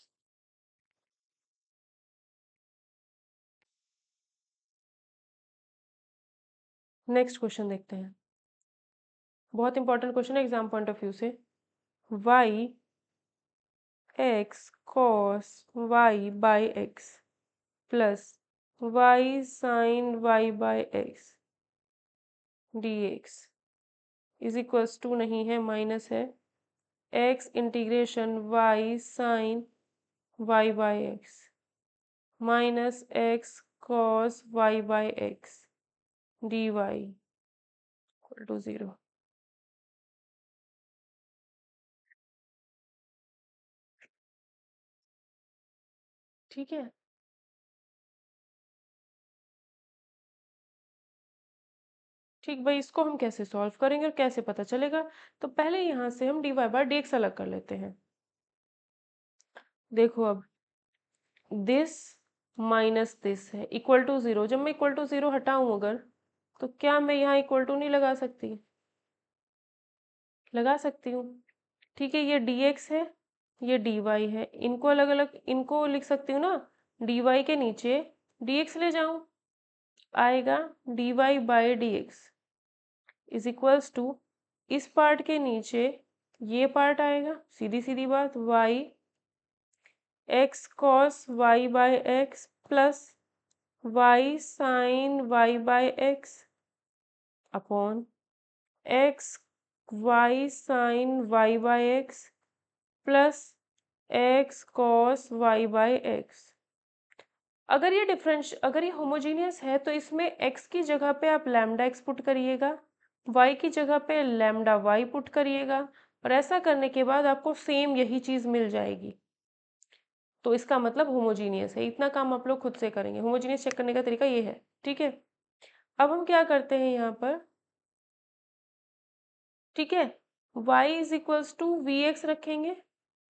नेक्स्ट क्वेश्चन देखते हैं, बहुत इंपॉर्टेंट क्वेश्चन है एग्जाम पॉइंट ऑफ व्यू से। y x cos y by x plus y sin y by x dx is equals to नहीं है, माइनस है x integration y sin y by x minus x cos y by x dy equal to 0। ठीक है, ठीक भाई, इसको हम कैसे सॉल्व करेंगे और कैसे पता चलेगा? तो पहले यहाँ से हम d y by d x अलग कर लेते हैं। देखो अब दिस माइनस दिस है इक्वल टू 0। जब मैं इक्वल टू 0 हटाऊं अगर, तो क्या मैं यहाँ इक्वल टू नहीं लगा सकती? लगा सकती हूँ। ठीक है, ये dx है, ये dy है, इनको अलग अलग इनको लिख सकती हूँ ना, dy के नीचे dx ले जाऊं, आएगा dy by d x is equals to इस पार्ट के नीचे ये पार्ट आएगा, सीधी सीधी बात, y x cos y by x plus y sin y by x upon x y sin y by x plus x cos y by x. अगर ये homogeneous है तो इसमें x की जगह पे आप लैम्डा x पुट करिएगा, y की जगह पे लैम्डा y पुट करिएगा, और ऐसा करने के बाद आपको सेम यही चीज़ मिल जाएगी। तो इसका मतलब होमोजीनियस है। इतना काम आप लोग खुद से करेंगे, होमोजीनियस चेक करने का तरीका ये है। ठीक है, अब हम क्या करते हैं यहाँ पर, ठीक है, y is equals to v x रखेंगे,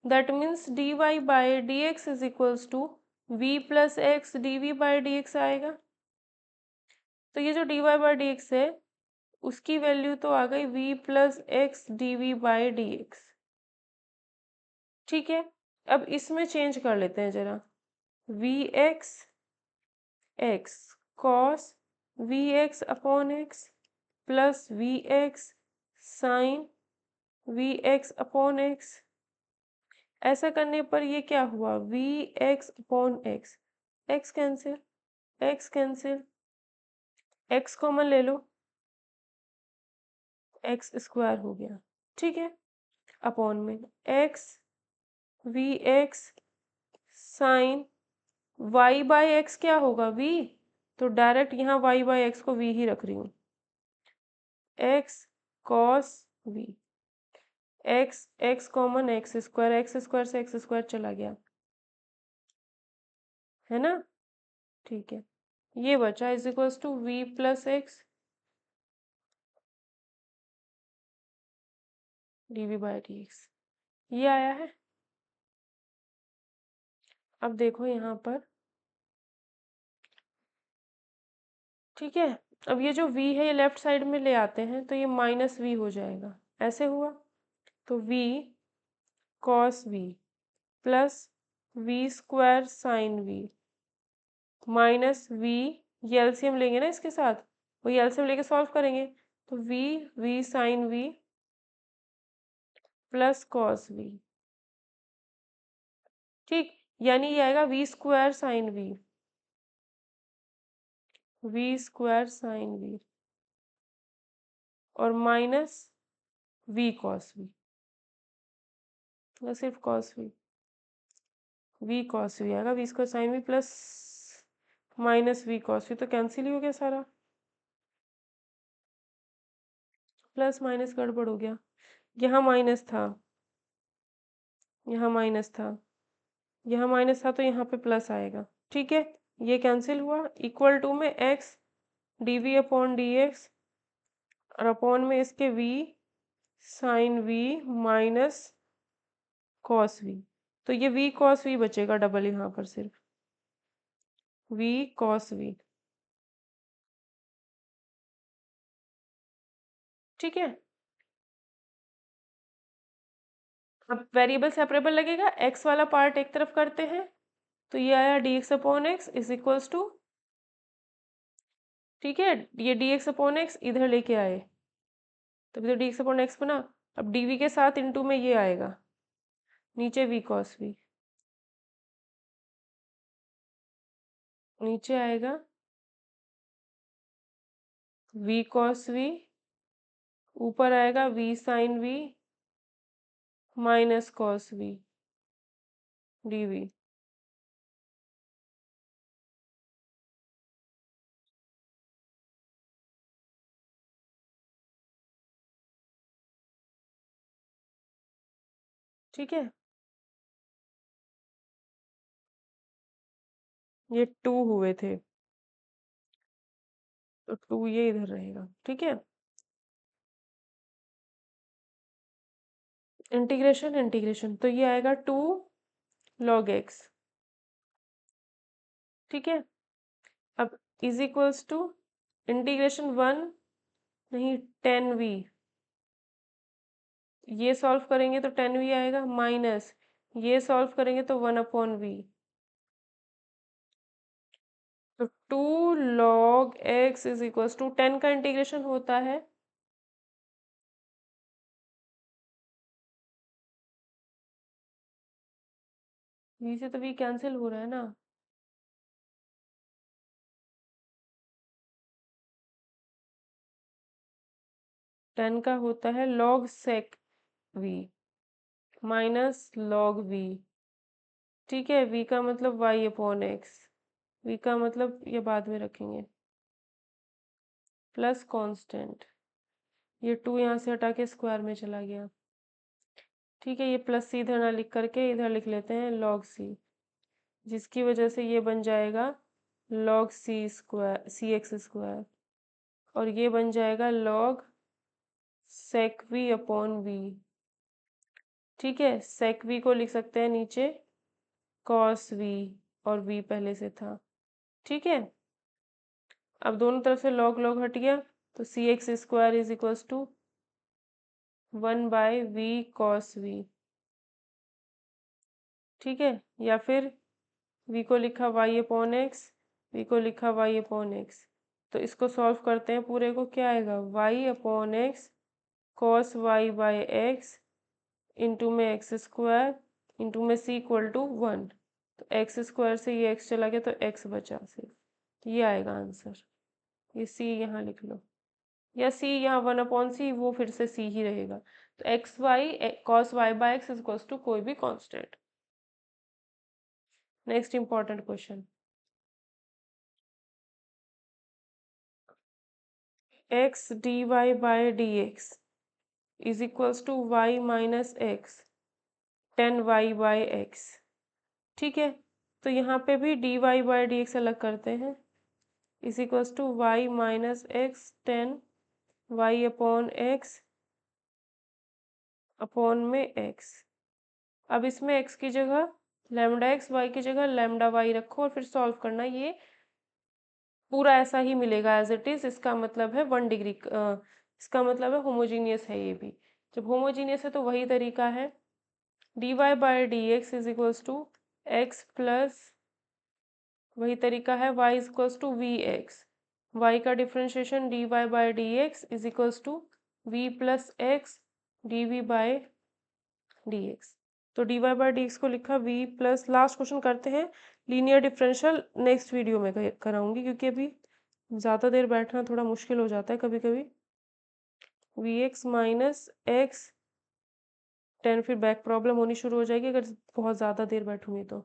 that means d y by d x is equals to v plus x d v by d x आएगा। तो ये जो d y by d x है उसकी वैल्यू तो आ गई v plus x d v by d x. ठीक है, अब इसमें चेंज कर लेते हैं जरा, v x x cos v x upon x plus v x sine v x upon x. ऐसा करने पर ये क्या हुआ, v x upon x, x cancel, x cancel, x common ले लो, एक्स स्क्वायर हो गया। ठीक है, अपॉन में x v x sine y by x क्या होगा, वी, तो डायरेक्ट यहाँ वाई बाई एक्स को वी ही रख रही हूँ, x cos v. X common x square से एक्स स्क्वायर चला गया, है ना। ठीक है, ये बचा is equals to v plus x d v by d x, ये आया है। अब देखो यहाँ पर, ठीक है। अब ये जो v है ये लेफ्ट साइड में ले आते हैं तो ये माइनस v हो जाएगा, ऐसे हुआ। तो v cos v plus v square sine v minus v, ये एलसीएम लेंगे ना इसके साथ, वही एलसीएम लेके सॉल्व करेंगे। तो v sine v plus cos v, ठीक। यानी ये आएगा v square sine v square sine v और माइनस वी कॉस v, या सिर्फ कॉस वी कॉस वी आएगा, v square sine v plus minus v cos v, तो कैंसिल ही हो गया सारा, प्लस माइनस गड़बड़ हो गया। यहाँ माइनस था, यहाँ माइनस था, यहाँ माइनस था, तो यहाँ पे प्लस आएगा, ठीक है। ये कैंसिल हुआ, इक्वल टू में x d v upon d x और अपॉन में इसके v sine v minus cos v, तो ये v कॉस v बचेगा डबल यहाँ पर सिर्फ v कॉस v, ठीक है। अब वेरिएबल सेपरेबल लगेगा, x वाला पार्ट एक तरफ करते हैं, तो ये आया d x upon x is equals to, ठीक है, ये डी एक्स अपॉन एक्स इधर लेके आए, तभी तो डी एक्स अपॉन एक्स बना। अब डीवी के साथ इनटू में ये आएगा नीचे वी कॉस वी, नीचे आएगा वी कॉस वी, ऊपर आएगा v sine v minus cos v d v, ठीक है। ये टू हुए थे, तो टू ये इधर रहेगा, ठीक है। इंटीग्रेशन इंटीग्रेशन तो ये आएगा टू लॉग एक्स, ठीक है। अब is equals to integration one, नहीं 10v, ये सॉल्व करेंगे तो 10v आएगा माइनस, ये सॉल्व करेंगे तो 1/v, तो 2 log x is equals to 10 का इंटीग्रेशन होता है, v से तो v कैंसिल हो रहा है ना, 10 का होता है log sec v minus log v, ठीक है। v का मतलब y अपॉन एक्स, v का मतलब ये बाद में रखेंगे, प्लस कांस्टेंट, ये 2 यहाँ से हटा के स्क्वायर में चला गया, ठीक है। ये प्लस सी इधर ना लिख करके इधर लिख लेते हैं log c, जिसकी वजह से ये बन जाएगा log c स्क्वायर सी एक्स स्क्वायर, और ये बन जाएगा log sec v upon v, ठीक है। sec v को लिख सकते हैं नीचे cos v, और v पहले से था, ठीक है। अब दोनों तरफ से log log हट गया, तो c x square is equals to 1/v cos v, ठीक है। या फिर v को लिखा y अपॉन एक्स, v को लिखा y अपॉन एक्स, तो इसको सॉल्व करते हैं पूरे को, क्या आएगा y upon x cos y by x into में एक्स स्क्वायर इंटू में c इक्वल टू 1, तो एक्स स्क्वायर से ये x चला गया तो x बचा सिर्फ, तो ये आएगा आंसर। ये c यहाँ लिख लो, या c यहाँ 1/c, वो फिर से c ही रहेगा, तो x y cos y by x equals to कोई भी constant. Next important question, x d y by d x is equals to y minus x 10y/x। ठीक है, तो यहाँ पे भी dy/dx अलग करते हैं, is equals to y minus x 10y/x upon में x। अब इसमें x की जगह लैम्डा एक्स, वाई की जगह लैम्डा वाई रखो और फिर सॉल्व करना। ये पूरा ऐसा ही मिलेगा एज इट इज। इसका मतलब है 1 डिग्री, इसका मतलब है होमोजीनियस है ये भी। जब होमोजीनियस है तो वही तरीका है, dy/dx is equals to x plus, वही तरीका है y is equals to v x. Y का differentiation dy/dx is equals to v plus x dv/dx। तो dy/dx को लिखा v प्लस, लास्ट क्वेश्चन करते हैं लीनियर डिफरेंशियल, नेक्स्ट वीडियो में कराऊंगी क्योंकि अभी ज़्यादा देर बैठना थोड़ा मुश्किल हो जाता है कभी कभी। वी एक्स माइनस एक्स 10, फिर बैक प्रॉब्लम होनी शुरू हो जाएगी अगर बहुत ज़्यादा देर बैठूंगी तो।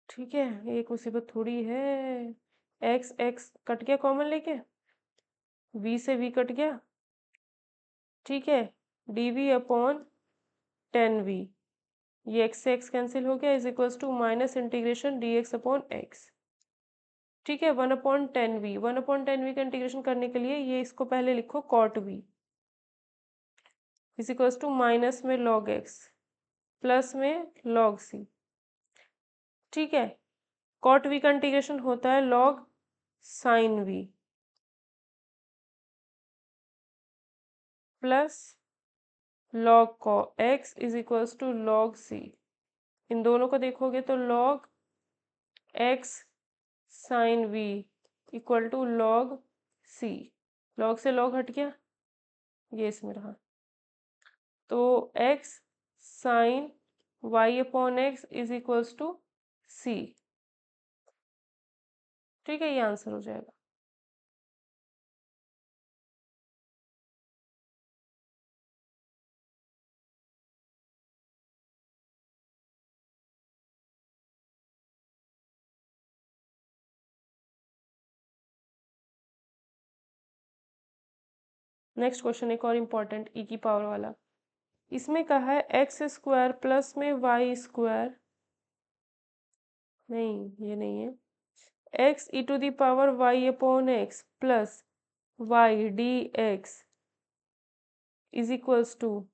ठीक है, एक मुसीबत थोड़ी है। एक्स एक्स कट गया कॉमन लेके, वी से वी कट गया। ठीक है, डी वी अपॉन 10v, ये एक्स से एक्स कैंसिल हो गया, is equals to minus integration d x upon x. ठीक है, 1/10v, 1/10v का इंटीग्रेशन करने के लिए ये इसको पहले लिखो cot v is equals to minus में लॉग एक्स प्लस में लॉग सी। ठीक है, कॉट वी का इंटीग्रेशन होता है log sine v plus log को x is equals to log c. इन दोनों को देखोगे तो log x sine v equal to log c. Log से लॉग हट गया, ये इसमें रहा, तो x sine y upon x is equals to c. ठीक है, ये आंसर हो जाएगा। नेक्स्ट क्वेश्चन एक और इम्पॉर्टेंट, ई की पावर वाला। इसमें कहा है एक्स स्क्वायर प्लस में वाई स्क्वायर, नहीं ये नहीं है, x e to the power y upon x plus y d x is equals to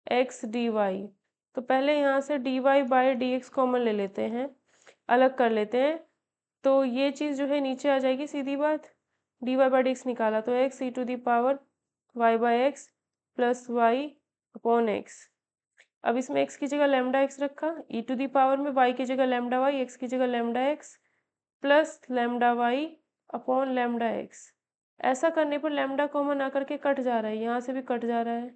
x d y. तो पहले यहाँ से d y by d x common ले लेते हैं, अलग कर लेते हैं, तो ये चीज़ जो है नीचे आ जाएगी सीधी बात। D y by d x निकाला तो x e to the power y by x plus y upon x. अब इसमें एक्स की जगह लैम्डा एक्स रखा, ई टू दी पावर में वाई की जगह लैम्डा वाई, एक्स की जगह lambda x plus lambda y upon lambda x. ऐसा करने पर लैम्डा कॉमन आकर के कट जा रहा है, यहाँ से भी कट जा रहा है,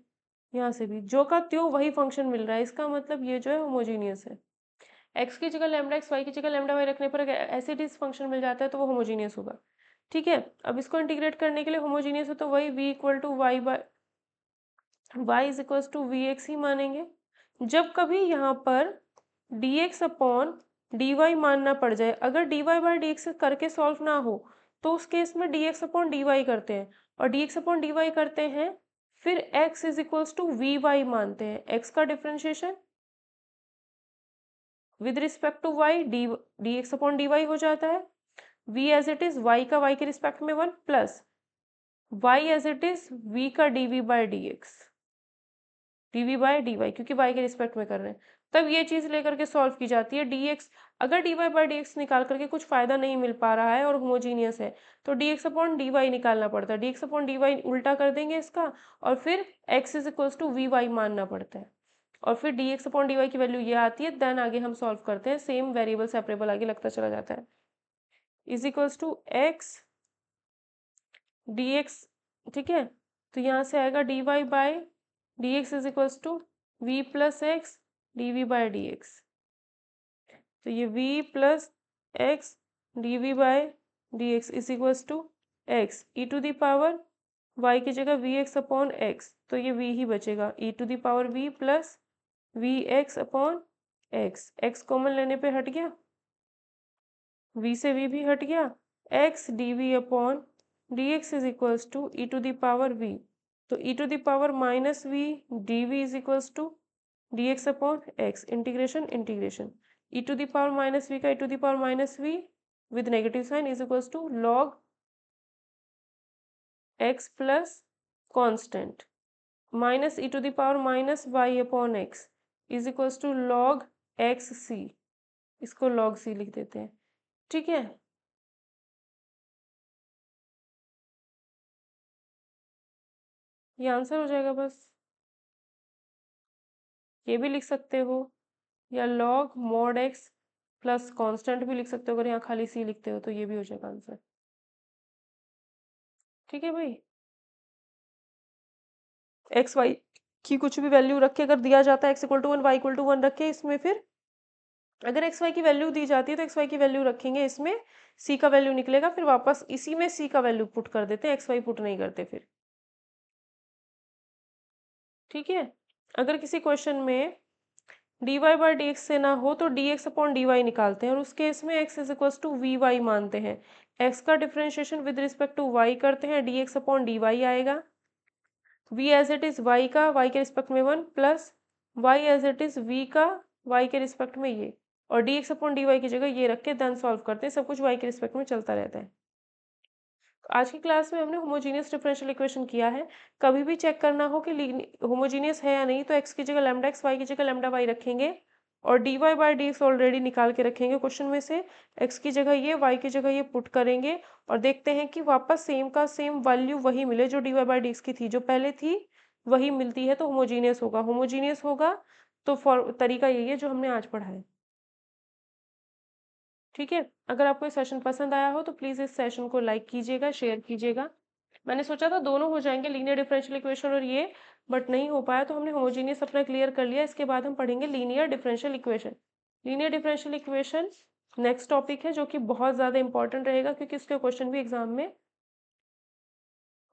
यहाँ से भी, जो का त्यों वही फंक्शन मिल रहा है। इसका मतलब ये जो है होमोजीनियस है। एक्स की जगह लैम्डा एक्स, वाई की जगह लैम्डा वाई रखने पर अगर ऐसे डिस फंक्शन मिल जाता है तो वो होमोजीनियस होगा। ठीक है, अब इसको इंटीग्रेट करने के लिए होमोजीनियस है तो वही v equal to y by y is equals to v x ही मानेंगे। जब कभी यहाँ पर dx अपॉन dy मानना पड़ जाए, अगर dy बाई डी एक्स करके सॉल्व ना हो तो उस केस में dx अपॉन dy करते हैं, और dx अपॉन dy करते हैं फिर x is equals to v y मानते हैं। x का differentiation with respect to y d x upon d y हो जाता है, v as it is y का y के रिस्पेक्ट में 1 plus y as it is v का dv by d x, dv by d y, क्योंकि y के respect में कर रहे हैं। तब ये चीज़ लेकर के सॉल्व की जाती है। dx अगर dy बाई डी एक्स निकाल करके कुछ फ़ायदा नहीं मिल पा रहा है और होमोजीनियस है तो dx अपॉन डी वाई निकालना पड़ता है। dx अपॉन डी वाई उल्टा कर देंगे इसका, और फिर x is equals to v y मानना पड़ता है, और फिर dx अपॉन डी वाई की वैल्यू ये आती है। देन आगे हम सॉल्व करते हैं, सेम वेरिएबल सेपरेबल आगे लगता चला जाता है, is equals to x d x. ठीक है, तो यहाँ से आएगा d y by d x is equals to v plus x d v by d x. तो ये v plus x d v by d x is equals to x e to the power y की जगह we x upon x, तो ये v ही बचेगा, e to the power v plus v x upon x. X common लेने पे हट गया, v से v भी हट गया, x d v upon d x is equals to e to the power v। तो e to the power minus v d v is equals to d x upon x, integration integration, e to the power minus v का e to the power minus v with negative sign is equals to log x plus constant minus e to the power minus y upon x is equals to log x सी, इसको log c लिख देते हैं। ठीक है, ये answer हो जाएगा बस। ये भी लिख सकते हो, या log mod x plus constant भी लिख सकते हो, अगर यहाँ खाली सी लिखते हो तो ये भी हो जाएगा आंसर। ठीक है भाई, एक्स वाई की कुछ भी वैल्यू रख के अगर दिया जाता है x equal to one y equal to one रख के इसमें, फिर अगर एक्स वाई की वैल्यू दी जाती है तो एक्स वाई की वैल्यू रखेंगे इसमें, सी का वैल्यू निकलेगा, फिर वापस इसी में सी का वैल्यू पुट कर देते हैं, एक्स वाई पुट नहीं करते फिर। ठीक है, अगर किसी क्वेश्चन में d y by d x से ना हो तो d x upon d y निकालते हैं, और उस केस में x is equals to v y मानते हैं, एक्स का differentiation with respect to y करते हैं, d x upon d y आएगा, v as it is y का वाई के रिस्पेक्ट में one plus y as it is v का वाई के रिस्पेक्ट में ये, और d x upon d y की जगह ये रख के देन सॉल्व करते हैं, सब कुछ वाई के रिस्पेक्ट में चलता रहता है। आज की क्लास में हमने होमोजीनियस डिफरेंशियल इक्वेशन किया है। कभी भी चेक करना हो कि होमोजीनियस है या नहीं तो एक्स की जगह लैम्डा एक्स, वाई की जगह लैम्डा वाई रखेंगे, और d y by d x already निकाल के रखेंगे क्वेश्चन में से, एक्स की जगह ये वाई की जगह ये पुट करेंगे, और देखते हैं कि वापस सेम का सेम वैल्यू वही मिले जो d y by d x की थी, जो पहले थी वही मिलती है तो होमोजीनियस होगा। होमोजीनियस होगा तो फॉर तरीका यही है जो हमने आज पढ़ा है। ठीक है, अगर आपको ये सेशन पसंद आया हो तो प्लीज़ इस सेशन को लाइक कीजिएगा, शेयर कीजिएगा। मैंने सोचा था दोनों हो जाएंगे, लीनियर डिफरेंशियल इक्वेशन और ये, बट नहीं हो पाया तो हमने होमोजीनियस अपना क्लियर कर लिया। इसके बाद हम पढ़ेंगे linear differential equation. Linear differential equation next topic है जो कि बहुत ज़्यादा इंपॉर्टेंट रहेगा, क्योंकि इसके क्वेश्चन भी एग्जाम में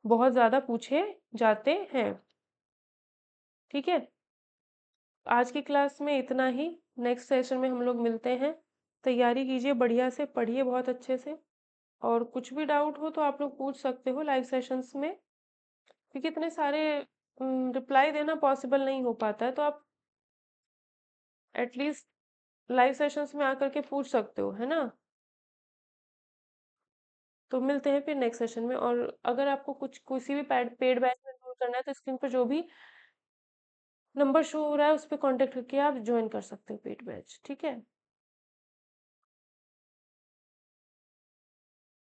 बहुत ज़्यादा पूछे जाते हैं। ठीक है, आज की क्लास में इतना ही, नेक्स्ट सेशन में हम लोग मिलते हैं। तैयारी कीजिए, बढ़िया से पढ़िए बहुत अच्छे से, और कुछ भी डाउट हो तो आप लोग पूछ सकते हो लाइव सेशंस में, क्योंकि इतने सारे रिप्लाई देना पॉसिबल नहीं हो पाता है, तो आप एटलीस्ट लाइव सेशंस में आकर के पूछ सकते हो, है ना। तो मिलते हैं फिर नेक्स्ट सेशन में, और अगर आपको कुछ किसी भी पेड बैच में एनरोल करना है तो स्क्रीन पर जो भी नंबर शो हो रहा है उस पर कॉन्टेक्ट करके आप ज्वाइन कर सकते हो पेड बैच। ठीक है।